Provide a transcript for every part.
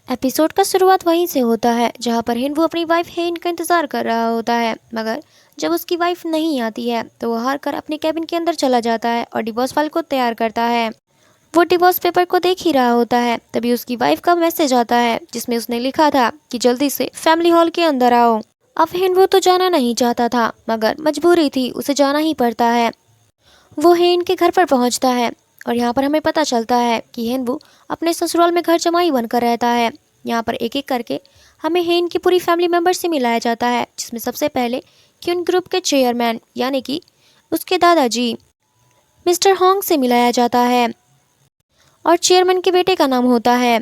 Episode का शुरुआत वहीं से होता है जहां पर हिन वो अपनी वाइफ हेन का इंतजार कर रहा होता है, मगर जब उसकी वाइफ नहीं आती है तो वो हार कर अपने कैबिन के अंदर चला जाता है और डिवोर्स फाइल को तैयार करता है। वो डिवोर्स पेपर को देख ही रहा होता है, तभी उसकी वाइफ का मैसेज आता है जिसमें उसने लिखा था कि जल्दी से फैमिली हॉल के अंदर आओ। अब हेन वो तो जाना नहीं चाहता था, मगर मजबूरी थी, उसे जाना ही पड़ता है। वो हेन के घर पर पहुंचता है और यहाँ पर हमें पता चलता है कि हेनवू अपने ससुराल में घर जमाई बनकर रहता है। यहाँ पर एक एक करके हमें हेन की पूरी फैमिली मेंबर से मिलाया जाता है, जिसमें सबसे पहले क्यून ग्रुप के चेयरमैन यानी कि उसके दादाजी मिस्टर होंग से मिलाया जाता है। और चेयरमैन के बेटे का नाम होता है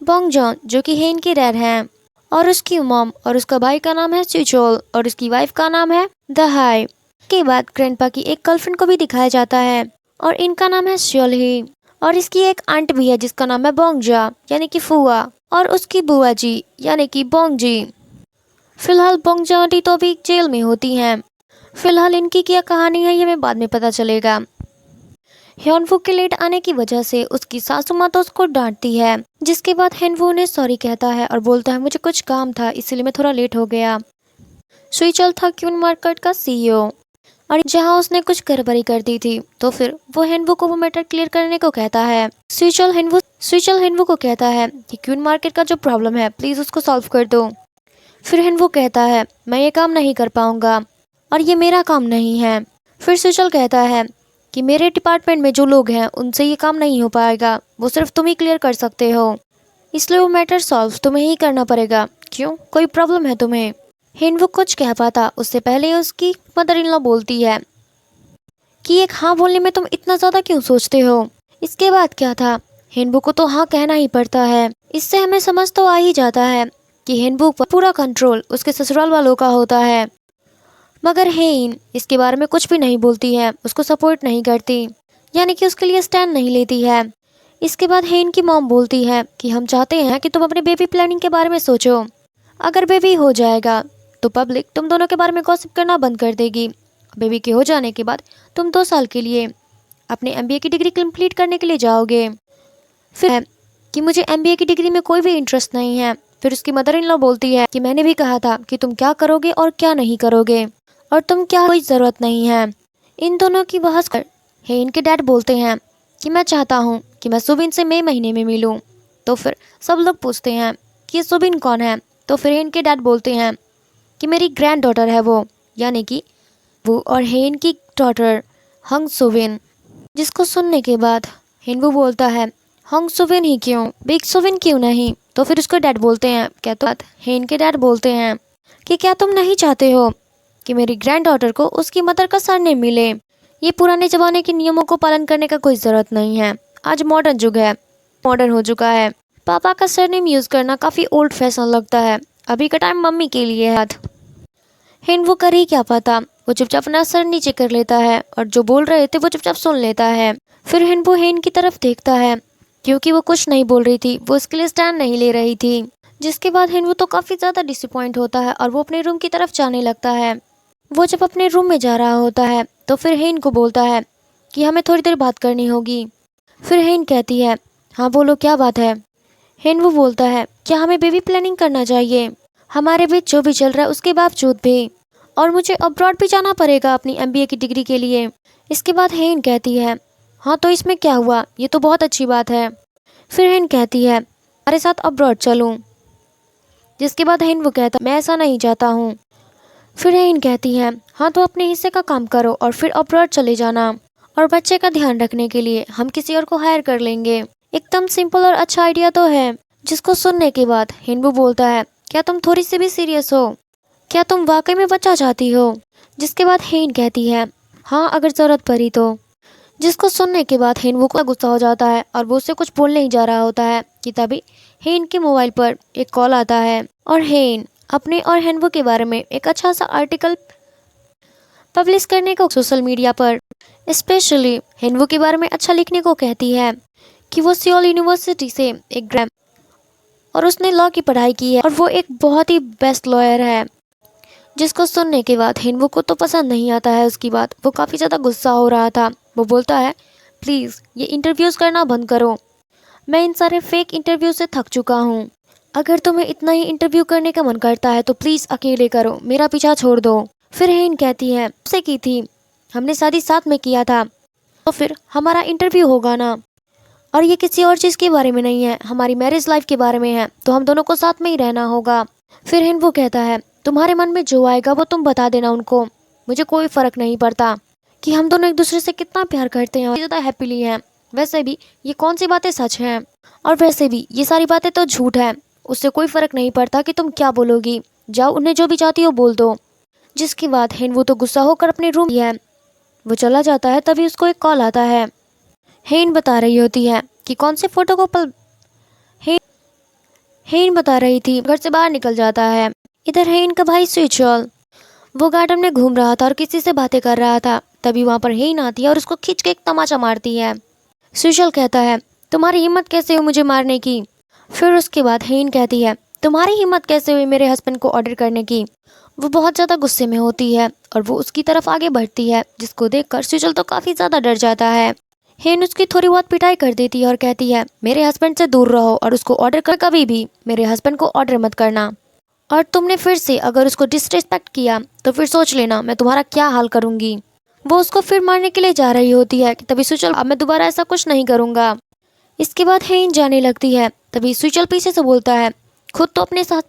बोंग जॉन, जो कि हेन की डैड हैं। और उसकी मॉम और उसका भाई का नाम है सुचोल और उसकी वाइफ का नाम है दहाई। के बाद ग्रैंडपा की एक गर्लफ्रेंड को भी दिखाया जाता है और इनका नाम है श्योलही। और इसकी एक आंट भी है जिसका नाम है बोंगजा यानी कि फुआ, और उसकी बुआ जी यानी कि बोंग जी। फिलहाल बोंगजा आंटी तो अभी जेल में होती हैं। फिलहाल इनकी क्या कहानी है ये हमें बाद में पता चलेगा। ह्योनवू के लेट आने की वजह से उसकी सासू माँ तो उसको डांटती है, जिसके बाद हेनवू उन्हें सॉरी कहता है और बोलता है मुझे कुछ काम था इसलिए मैं थोड़ा लेट हो गया। सुईचल था क्यून मार्केट का सीईओ और जहाँ उसने कुछ गड़बड़ी कर दी थी, तो फिर वो हेनवू को वो मैटर क्लियर करने को कहता है। सुईचल हेनवू को कहता है कि क्यून मार्केट का जो प्रॉब्लम है प्लीज उसको सॉल्व कर दो। फिर हेनवू कहता है मैं ये काम नहीं कर पाऊंगा और ये मेरा काम नहीं है। फिर सुईचल कहता है कि मेरे डिपार्टमेंट में जो लोग हैं उनसे ये काम नहीं हो पाएगा, वो सिर्फ तुम ही क्लियर कर सकते हो, इसलिए वो मैटर सॉल्व तुम्हें ही करना पड़ेगा। क्यों, कोई प्रॉब्लम है तुम्हें? हेनवू कुछ कह पाता उससे पहले उसकी मदर इन लॉ बोलती है कि एक हाँ बोलने में तुम इतना ज़्यादा क्यों सोचते हो। इसके बाद क्या था, हेनवू को तो हाँ कहना ही पड़ता है। इससे हमें समझ तो आ ही जाता है कि हेनवू पर पूरा कंट्रोल उसके ससुराल वालों का होता है, मगर हेन इसके बारे में कुछ भी नहीं बोलती है, उसको सपोर्ट नहीं करती, यानी कि उसके लिए स्टैंड नहीं लेती है। इसके बाद हेन की मॉम बोलती है कि हम चाहते हैं कि तुम अपने बेबी प्लानिंग के बारे में सोचो। अगर बेबी हो जाएगा तो पब्लिक तुम दोनों के बारे में गॉसिप करना बंद कर देगी। बेबी के हो जाने के बाद तुम 2 साल के लिए अपने एमबीए की डिग्री कंप्लीट करने के लिए जाओगे। फिर कि मुझे एमबीए की डिग्री में कोई भी इंटरेस्ट नहीं है। फिर उसकी मदर इन लॉ बोलती है कि मैंने भी कहा था कि तुम क्या करोगे और क्या नहीं करोगे और तुम क्या, कोई ज़रूरत नहीं है। इन दोनों की बहस कर हेन के डैड बोलते हैं कि मैं चाहता हूँ कि मैं सुबिन से मई महीने में मिलूँ। तो फिर सब लोग पूछते हैं कि सुबिन कौन है, तो फिर हेन के डैड बोलते हैं कि मेरी ग्रैंड डॉटर है वो, यानी कि वो और हेन की डॉटर हंग सुबिन। जिसको सुनने के बाद हिनवू बोलता है हंग सुबिन ही क्यों, बिग सुबिन क्यों नहीं। तो फिर उसको डैड बोलते हैं क्या, तो हेन के डैड बोलते हैं कि क्या तुम नहीं चाहते हो कि मेरी ग्रैंड डॉटर को उसकी मदर का सरनेम मिले। ये पुराने जमाने के नियमों को पालन करने का कोई ज़रूरत नहीं है, आज मॉडर्न युग है, मॉडर्न हो चुका है। पापा का सरनेम यूज़ करना काफ़ी ओल्ड फैशन लगता है, अभी का टाइम मम्मी के लिए है। हिन वो कर ही क्या पाता, वो चुपचाप अपना सर नीचे कर लेता है और जो बोल रहे थे वो चुपचाप सुन लेता है। फिर हिन वो हेन की तरफ देखता है, क्योंकि वो कुछ नहीं बोल रही थी, वो उसके लिए स्टैंड नहीं ले रही थी। जिसके बाद हिन वो तो काफ़ी ज़्यादा डिसअपॉइंट होता है और वो अपने रूम की तरफ जाने लगता है। वो जब अपने रूम में जा रहा होता है तो फिर हेन को बोलता है कि हमें थोड़ी देर बात करनी होगी। फिर हेन कहती है हाँ बोलो क्या बात है। हेन वो बोलता है क्या हमें बेबी प्लानिंग करना चाहिए, हमारे बीच जो भी चल रहा है उसके बावजूद भी, और मुझे अब्रॉड भी जाना पड़ेगा अपनी एमबीए की डिग्री के लिए। इसके बाद हेन कहती है हाँ तो इसमें क्या हुआ, ये तो बहुत अच्छी बात है। फिर हेन कहती है हमारे साथ अब्रॉड चलूँ। जिसके बाद हेन वो कहता मैं ऐसा नहीं चाहता हूँ। फिर हेन कहती है हाँ तो अपने हिस्से का काम करो और फिर अब्रॉड चले जाना, और बच्चे का ध्यान रखने के लिए हम किसी और को हायर कर लेंगे। एकदम सिंपल और अच्छा आइडिया तो है। जिसको सुनने के बाद हिनवू बोलता है क्या तुम थोड़ी सी भी सीरियस हो, क्या तुम वाकई में बच्चा चाहती हो। जिसके बाद हेन कहती है हाँ अगर ज़रूरत पड़ी तो। जिसको सुनने के बाद हिनवू को गुस्सा हो जाता है और वो उससे कुछ बोलने ही जा रहा होता है कि तभी हेन के मोबाइल पर एक कॉल आता है और हेन अपने और हिनवू के बारे में एक अच्छा सा आर्टिकल पब्लिश करने को सोशल मीडिया पर, स्पेशली हिनवू के बारे में अच्छा लिखने को कहती है कि वो सियोल यूनिवर्सिटी से एक ग्राम और उसने लॉ की पढ़ाई की है और वो एक बहुत ही बेस्ट लॉयर है। जिसको सुनने के बाद हिनवू को तो पसंद नहीं आता है उसकी बात, वो काफ़ी ज़्यादा गुस्सा हो रहा था। वो बोलता है प्लीज़ ये इंटरव्यूज़ करना बंद करो, मैं इन सारे फेक इंटरव्यू से थक चुका हूँ, अगर तुम्हें इतना ही इंटरव्यू करने का मन करता है तो प्लीज़ अकेले करो, मेरा पीछा छोड़ दो। फिर हेन कहती है, से की थी, हमने शादी साथ में किया था, तो फिर हमारा इंटरव्यू होगा ना। और ये किसी और चीज़ के बारे में नहीं है, हमारी मैरिज लाइफ के बारे में है, तो हम दोनों को साथ में ही रहना होगा। फिर हेन वो कहता है, तुम्हारे मन में जो आएगा वो तुम बता देना उनको, मुझे कोई फ़र्क नहीं पड़ता कि हम दोनों एक दूसरे से कितना प्यार करते हैं और ज़्यादा हैप्पीली हैं। वैसे भी ये कौन सी बातें सच हैं, और वैसे भी ये सारी बातें तो झूठ है, उससे कोई फ़र्क नहीं पड़ता कि तुम क्या बोलोगी, जाओ उन्हें जो भी चाहती हो बोल दो। जिसके बाद हेन वो तो गुस्सा होकर अपने रूम है, वो चला जाता है। तभी उसको एक कॉल आता है। हेन बता रही होती है कि कौन से फ़ोटो को हे, हेन बता रही थी, घर से बाहर निकल जाता है। इधर हेन का भाई स्विचल, वो गार्डन में घूम रहा था और किसी से बातें कर रहा था। तभी वहाँ पर हेन आती है और उसको खींच के एक तमाचा मारती है। स्विचल कहता है, तुम्हारी हिम्मत कैसे हुई मुझे मारने की। फिर उसके बाद हेन कहती है, तुम्हारी हिम्मत कैसे हुई मेरे हस्बैंड को ऑर्डर करने की। वो बहुत ज़्यादा गुस्से में होती है और वो उसकी तरफ आगे बढ़ती है, जिसको देखकर स्विचल तो काफ़ी ज़्यादा डर जाता है। हेन उसकी थोड़ी बहुत पिटाई कर देती है और कहती है, मेरे हस्बैंड से दूर रहो और उसको ऑर्डर कर, कभी भी मेरे हस्बैंड को ऑर्डर मत करना। और तुमने फिर से अगर उसको डिसरिस्पेक्ट किया तो फिर सोच लेना मैं तुम्हारा क्या हाल करूँगी। वो उसको फिर मारने के लिए जा रही होती है कि तभी स्विचल, अब मैं दोबारा ऐसा कुछ नहीं करूँगा। इसके बाद हेन जाने लगती है। तभी स्विचल पीछे से बोलता है, खुद तो अपने साथ।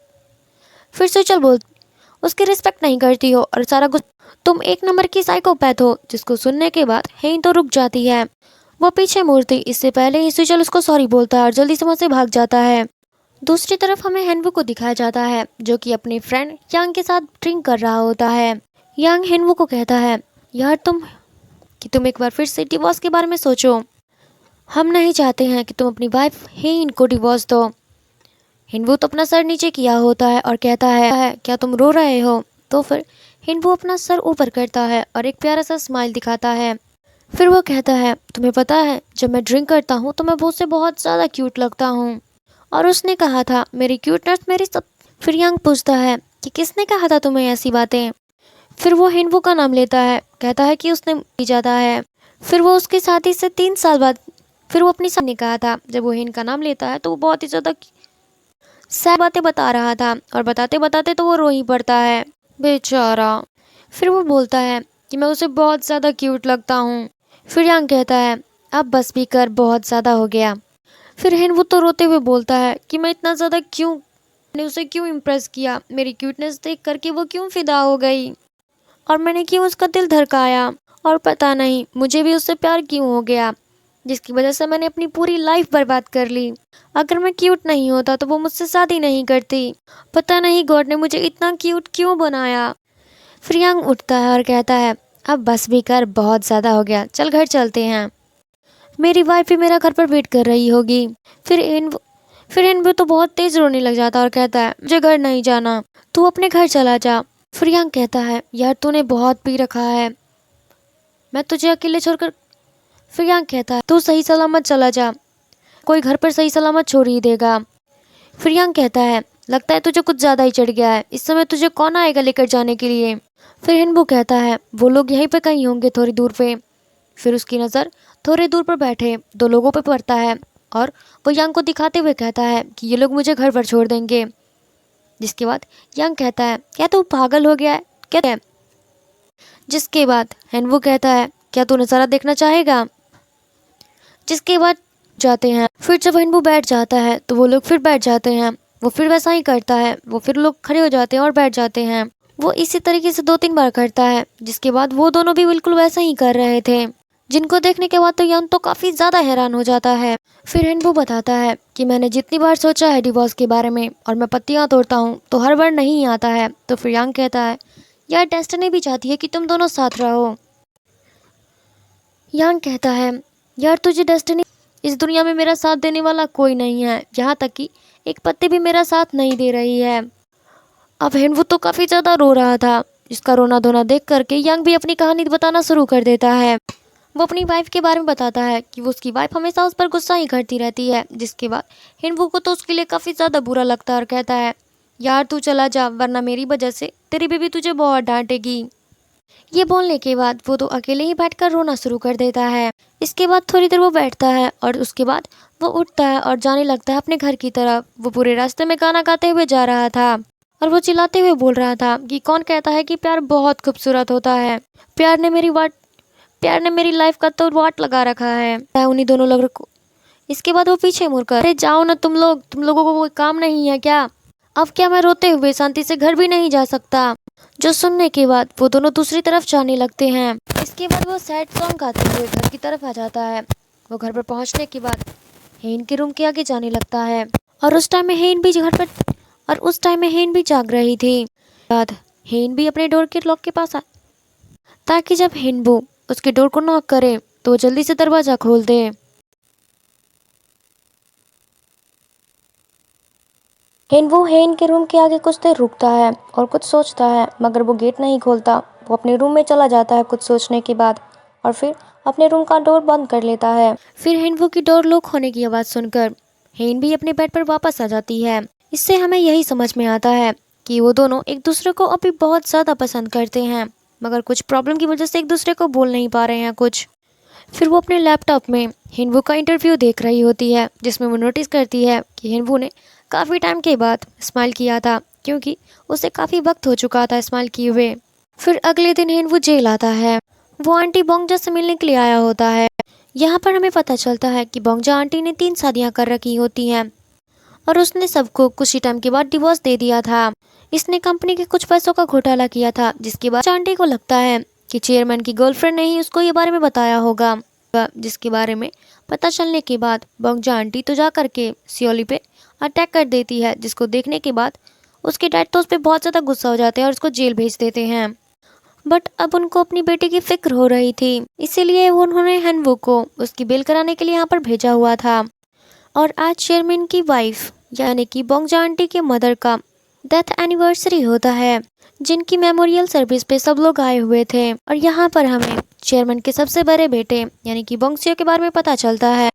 फिर स्विचल बोल, उसकी रिस्पेक्ट नहीं करती हो और सारा कुछ, तुम एक नंबर की साइकोपैथ हो। जिसको सुनने के बाद हेन तो रुक जाती है। वो पीछे मुड़ती इससे पहले ही स्विचल उसको सॉरी बोलता है और जल्दी से वहाँ से भाग जाता है। दूसरी तरफ हमें हेनवू को दिखाया जाता है, जो कि अपने फ्रेंड यांग के साथ ड्रिंक कर रहा होता है। यांग हेनवू को कहता है, यार तुम एक बार फिर से डिवोर्स के बारे में सोचो, हम नहीं चाहते हैं कि तुम अपनी वाइफ हेन को डिवोर्स दो। हेनवू तो अपना सर नीचे किया होता है और कहता है, क्या तुम रो रहे हो। तो फिर हेनवू अपना सर ऊपर करता है और एक प्यारा सा स्माइल दिखाता है। फिर वो कहता है, तुम्हें पता है जब मैं ड्रिंक करता हूँ तो मैं उससे बहुत ज़्यादा क्यूट लगता हूँ, और उसने कहा था मेरी क्यूटनेस मेरी सब। फिर यांग पूछता है कि किसने कहा था तुम्हें ऐसी बातें। फिर वो हेनवू का नाम लेता है, कहता है कि उसने पी जाता है। फिर वो उसकी शादी से 3 साल बाद, फिर वो अपनी शादी ने कहा था। जब वो हेन का नाम लेता है तो वो बहुत ही ज़्यादा सैड बातें बता रहा था और बताते बताते तो वो रो ही पड़ता है, बेचारा। फिर वो बोलता है कि मैं उसे बहुत ज़्यादा क्यूट लगता हूँ। फिर यांग कहता है, अब बस भी कर, बहुत ज़्यादा हो गया। फिर हेनवू तो रोते हुए बोलता है कि मैं इतना ज़्यादा क्यों, मैंने उसे क्यों इम्प्रेस किया, मेरी क्यूटनेस देख करके वो क्यों फिदा हो गई और मैंने क्यों उसका दिल धड़काया, और पता नहीं मुझे भी उससे प्यार क्यों हो गया, जिसकी वजह से मैंने अपनी पूरी लाइफ बर्बाद कर ली। अगर मैं क्यूट नहीं होता तो वो मुझसे शादी नहीं करती। पता नहीं गॉड ने मुझे इतना क्यूट क्यों बनाया। फिर यांग उठता है और कहता है, अब बस भी कर, बहुत ज़्यादा हो गया, चल घर चलते हैं, मेरी वाइफ भी मेरा घर पर वेट कर रही होगी। फिर एनवू तो बहुत तेज रोने लग जाता है और कहता है, मुझे घर नहीं जाना, तू अपने घर चला जा। फिर यांग कहता है, यार तूने बहुत पी रखा है, मैं तुझे अकेले छोड़कर। फिर यांग कहता है, तू सही सलामत चला जा, कोई घर पर सही सलामत छोड़ ही देगा। फिर यांग कहता है, लगता है तुझे कुछ ज़्यादा ही चढ़ गया है, इस समय तुझे कौन आएगा लेकर जाने के लिए। फिर हेनवू कहता है, वो लोग यहीं पे कहीं होंगे थोड़ी दूर पे। फिर उसकी नज़र थोड़ी दूर पर बैठे 2 लोगों पर पड़ता है और वो यांग को दिखाते हुए कहता है कि ये लोग मुझे घर पर छोड़ देंगे। जिसके बाद यांग कहता है, क्या तू पागल हो गया है, क्या है। जिसके बाद हेनवू कहता है, क्या तू नज़ारा देखना चाहेगा। जिसके बाद जाते हैं। फिर जब हेनवू बैठ जाता है तो वो लोग फिर बैठ जाते हैं। वो फिर वैसा ही करता है, वो फिर लोग खड़े हो जाते हैं और बैठ जाते हैं। वो इसी तरीके से 2-3 बार करता है। जिसके बाद वो दोनों भी बिल्कुल वैसा ही कर रहे थे, जिनको देखने के बाद तो यांग तो काफ़ी ज़्यादा हैरान हो जाता है। फिर हेनवू बताता है कि मैंने जितनी बार सोचा है डिवोर्स के बारे में और मैं पत्तियाँ तोड़ता हूँ तो हर बार नहीं आता है। तो फिर यांग कहता है, यार डेस्टिनी भी चाहती है कि तुम दोनों साथ रहो। यांग कहता है, यार तुझे डेस्टिनी, इस दुनिया में मेरा साथ देने वाला कोई नहीं है, यहाँ तक कि एक पत्ती भी मेरा साथ नहीं दे रही है। अब हेनवू तो काफ़ी ज़्यादा रो रहा था। इसका रोना धोना देख करके यांग भी अपनी कहानी बताना शुरू कर देता है। वो अपनी वाइफ के बारे में बताता है कि वो उसकी वाइफ हमेशा उस पर गुस्सा ही करती रहती है। जिसके बाद हेनवू को तो उसके लिए काफ़ी ज़्यादा बुरा लगता है और कहता है, यार तू चला जा, वरना मेरी वजह से तेरी बीवी तुझे बहुत डांटेगी। ये बोलने के बाद वो तो अकेले ही बैठकर रोना शुरू कर देता है। इसके बाद थोड़ी देर वो बैठता है और उसके बाद वो उठता है और जाने लगता है अपने घर की तरफ। वो पूरे रास्ते में गाना गाते हुए जा रहा था और वो चिल्लाते हुए बोल रहा था कि कौन कहता है कि प्यार बहुत खूबसूरत होता है। प्यार ने मेरी लाइफ का तो वाट लगा रखा है उन्हीं दोनों लोगों को। इसके बाद वो पीछे मुड़कर, अरे जाओ ना तुम लोगों को कोई काम नहीं है क्या? अब क्या मैं रोते हुए शांति से घर भी नहीं जा सकता? जो सुनने के बाद वो दोनों दूसरी तरफ जाने लगते हैं। इसके बाद वो सैड सॉन्ग गाते हुए घर की तरफ आ जाता है। वो घर पर पहुंचने के बाद हेन के रूम के आगे जाने लगता है और उस टाइम में हेन भी जाग रही थी। बाद हेन भी अपने डोर के लॉक के पास आ ताकि जब हेनबू उसके डोर को नॉक करे तो वो जल्दी से दरवाजा खोल दे। हेनवू हेन के रूम के आगे कुछ देर रुकता है और कुछ सोचता है, मगर वो गेट नहीं खोलता। वो अपने रूम में चला जाता है कुछ सोचने के बाद और फिर अपने रूम का डोर बंद कर लेता है। फिर हेनवू की डोर लॉक होने की आवाज़ सुनकर हेन भी अपने बेड पर वापस आ जाती है। इससे हमें यही समझ में आता है कि वो दोनों एक दूसरे को अभी बहुत ज़्यादा पसंद करते हैं, मगर कुछ प्रॉब्लम की वजह से एक दूसरे को बोल नहीं पा रहे हैं कुछ। फिर वो अपने लैपटॉप में हेनवू का इंटरव्यू देख रही होती है, जिसमें वो नोटिस करती है कि हेनवू ने काफ़ी टाइम के बाद स्माइल किया था, क्योंकि उसे काफ़ी वक्त हो चुका था स्माइल किए हुए। फिर अगले दिन हेनवू जेल आता है। वो आंटी बोंगजा से मिलने के लिए आया होता है। यहाँ पर हमें पता चलता है कि बोंगजा आंटी ने 3 शादियाँ कर रखी होती हैं और उसने सबको कुछ ही टाइम के बाद डिवोर्स दे दिया था। इसने कंपनी के कुछ पैसों का घोटाला किया था, जिसके बाद आंटी को लगता है कि चेयरमैन की गर्लफ्रेंड ने ही उसको ये बारे में बताया होगा। जिसके बारे में पता चलने के बाद बोंगजा आंटी तो जा करके सियोली पे अटैक कर देती है, जिसको देखने के बाद उसके डैड तो उस पर बहुत ज़्यादा गुस्सा हो जाते हैं और उसको जेल भेज देते हैं। बट अब उनको अपनी बेटी की फिक्र हो रही थी, इसीलिए उन्होंने हेनवू को उसकी बेल कराने के लिए यहाँ पर भेजा हुआ था। और आज चेयरमैन की वाइफ यानी कि बोंगजा आंटी के मदर का डेथ एनिवर्सरी होता है, जिनकी मेमोरियल सर्विस पे सब लोग आए हुए थे। और यहाँ पर हमें चेयरमैन के सबसे बड़े बेटे यानी कि बोंगसियो के बारे में पता चलता है।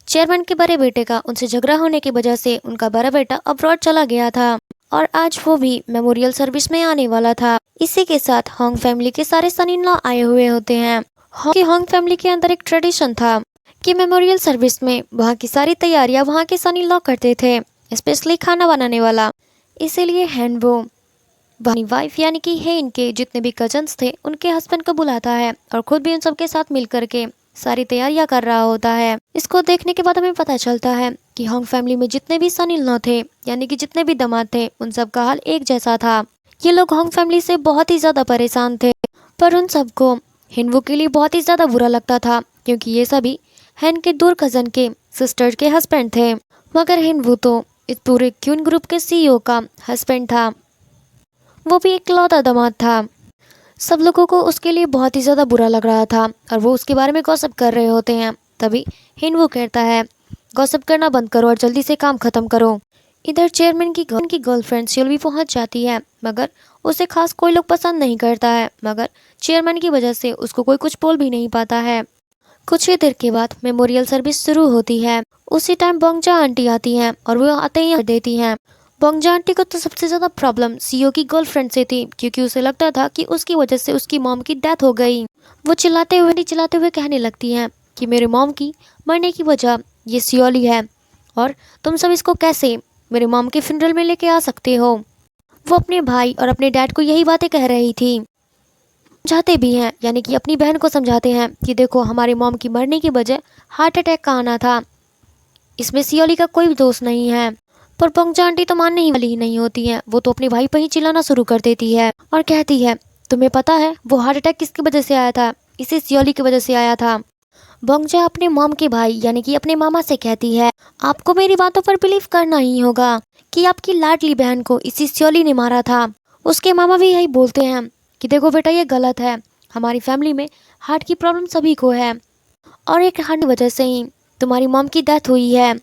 चेयरमैन के बड़े बेटे का उनसे झगड़ा होने की वजह से उनका बड़ा बेटा अब्रॉड चला गया था और आज वो भी मेमोरियल सर्विस में आने वाला था। इसी के साथ होंग फैमिली के सारे सन इन लॉ आए हुए होते हैं। होंग फैमिली के अंदर एक ट्रेडिशन था कि मेमोरियल सर्विस में वहाँ की सारी तैयारियां वहाँ के सन इन लॉ करते थे, स्पेशली खाना बनाने वाला। इसीलिए हेनवू अपनी वाइफ यानी कि हेन के जितने भी कजन्स थे उनके हस्बैंड को बुलाता है और खुद भी उन सबके साथ मिल करके सारी तैयारियां कर रहा होता है। इसको देखने के बाद हमें पता चलता है कि होंग फैमिली में जितने भी सन इन लॉ थे यानी कि जितने भी दामाद थे उन सब का हाल एक जैसा था। ये लोग होंग फैमिली से बहुत ही ज्यादा परेशान थे, पर उन सबको हेनवू के लिए बहुत ही ज्यादा बुरा लगता था, क्योंकि ये सभी हेन के दूर कजन के सिस्टर के हस्बैंड थे। मगर हेनवू तो इस पूरे क्यून ग्रुप के सीईओ का हस्बैंड था, वो भी इकलौता दामाद था। सब लोगों को उसके लिए बहुत ही ज़्यादा बुरा लग रहा था और वो उसके बारे में गॉसिप कर रहे होते हैं। तभी हेनवू कहता है, गॉसिप करना बंद करो और जल्दी से काम खत्म करो। इधर चेयरमैन की गर्लफ्रेंड सियोल भी पहुंच जाती है, मगर उसे खास कोई लोग पसंद नहीं करता है, मगर चेयरमैन की वजह से उसको कोई कुछ बोल भी नहीं पाता है। कुछ ही देर के बाद मेमोरियल सर्विस शुरू होती है। उसी टाइम बोंगजा आंटी आती हैं और वो आते ही देती हैं। बोंगजा आंटी को तो सबसे ज़्यादा प्रॉब्लम सीईओ की गर्लफ्रेंड से थी, क्योंकि उसे लगता था कि उसकी वजह से उसकी मॉम की डेथ हो गई। वो चिल्लाते हुए कहने लगती हैं कि मेरे मॉम की मरने की वजह ये सियोली है और तुम सब इसको कैसे मेरे मॉम के फ्यूनरल में लेके आ सकते हो। वो अपने भाई और अपने डैड को यही बातें कह रही थी। समझाते भी हैं यानी कि अपनी बहन को समझाते हैं कि देखो हमारे मॉम की मरने की वजह हार्ट अटैक का आना था, इसमें सियोली का कोई दोष नहीं है। पर बोंगजा आंटी तो मानने ही वाली ही नहीं होती है। वो तो अपने भाई पर ही चिल्लाना शुरू कर देती है और कहती है, तुम्हें पता है वो हार्ट अटैक किसकी वजह से आया था? इसी सियोली की वजह से आया था। बोंगजा अपने मॉम के भाई यानी कि अपने मामा से कहती है, आपको मेरी बातों पर बिलीव करना ही होगा कि आपकी लाडली बहन को इसी सियोली ने मारा था। उसके मामा भी यही बोलते हैं कि देखो बेटा ये गलत है, हमारी फैमिली में हार्ट की प्रॉब्लम सभी को है और एक हार्ट की वजह से ही तुम्हारी मॉम की डेथ हुई है।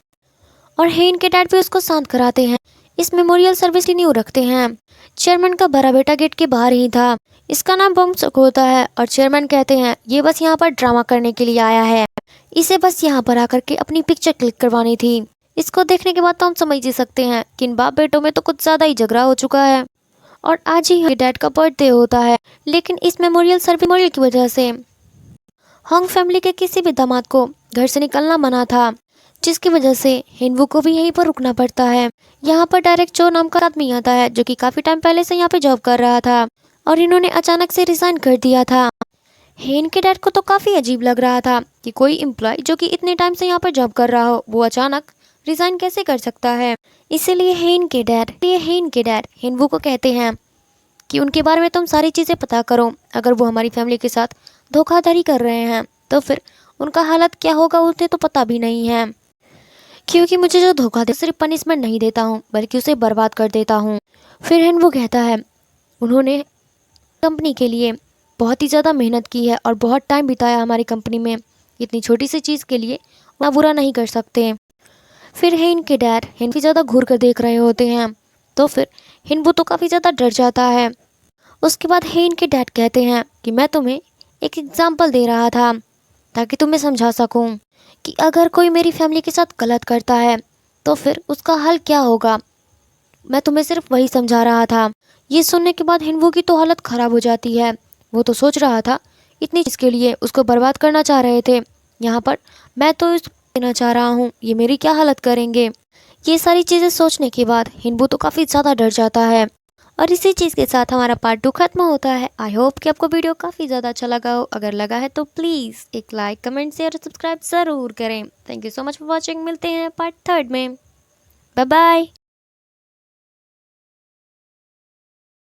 और हेन के डैड भी उसको शांत कराते हैं। इस मेमोरियल सर्विस की नींव रखते हैं। चेयरमैन का बड़ा बेटा गेट के बाहर ही था। इसका नाम बोंगसुक होता है और चेयरमैन कहते हैं ये बस यहाँ पर ड्रामा करने के लिए आया है, इसे बस यहाँ पर आकर के अपनी पिक्चर क्लिक करवानी थी। इसको देखने के बाद तो हम समझ ही सकते हैं कि इन बाप बेटों में तो कुछ ज़्यादा ही झगड़ा हो चुका है और आज ही उनके डैड का बर्थडे होता है। लेकिन इस मेमोरियल सर्विस की वजह से होंग फैमिली के किसी भी दामाद को घर से निकलना मना था, जिसकी वजह से हिनवू को भी यहीं पर रुकना पड़ता है। यहाँ पर डायरेक्ट चो नाम का आदमी आता है जो कि काफी टाइम पहले से यहाँ पे जॉब कर रहा था और इन्होंने अचानक से रिजाइन कर दिया था। हेन के डैड को तो काफी अजीब लग रहा था कि कोई एम्प्लॉय जो कि इतने टाइम से यहाँ पर जॉब कर रहा हो वो अचानक रिजाइन कैसे कर सकता है। इसीलिए हेन के डैड हिनवू को कहते हैं कि उनके बारे में तुम सारी चीज़ें पता करो। अगर वो हमारी फैमिली के साथ धोखाधड़ी कर रहे हैं तो फिर उनका हालत क्या होगा उसे तो पता भी नहीं है, क्योंकि मुझे जो धोखा दे सिर्फ पनिशमेंट नहीं देता हूँ बल्कि उसे बर्बाद कर देता हूँ। फिर हिनवू कहता है उन्होंने कंपनी के लिए बहुत ही ज़्यादा मेहनत की है और बहुत टाइम बिताया हमारी कंपनी में, इतनी छोटी सी चीज़ के लिए ना बुरा नहीं कर सकते। फिर हेन के डैड हिनवू ज़्यादा घूर कर देख रहे होते हैं तो फिर हिनवू तो काफ़ी ज़्यादा डर जाता है। उसके बाद हेन के डैड कहते हैं कि मैं तुम्हें एक एग्जाम्पल दे रहा था ताकि तुम्हें समझा सकूं कि अगर कोई मेरी फैमिली के साथ गलत करता है तो फिर उसका हल क्या होगा। मैं तुम्हें सिर्फ वही समझा रहा था। ये सुनने के बाद हिनवू की तो हालत ख़राब हो जाती है। वो तो सोच रहा था इतनी चीज़ के लिए उसको बर्बाद करना चाह रहे थे, यहाँ पर मैं तो इस देना चाह रहा हूँ, ये मेरी क्या हालत करेंगे। ये सारी चीज़ें सोचने के बाद हिनवू तो काफ़ी ज़्यादा डर जाता है। और इसी चीज़ के साथ हमारा पार्ट 2 खत्म होता है। आई होप कि आपको वीडियो काफ़ी ज़्यादा अच्छा लगा हो। अगर लगा है तो प्लीज़ एक लाइक, कमेंट, शेयर और सब्सक्राइब ज़रूर करें। Thank you so much for watching. मिलते हैं पार्ट 3 में। Bye bye.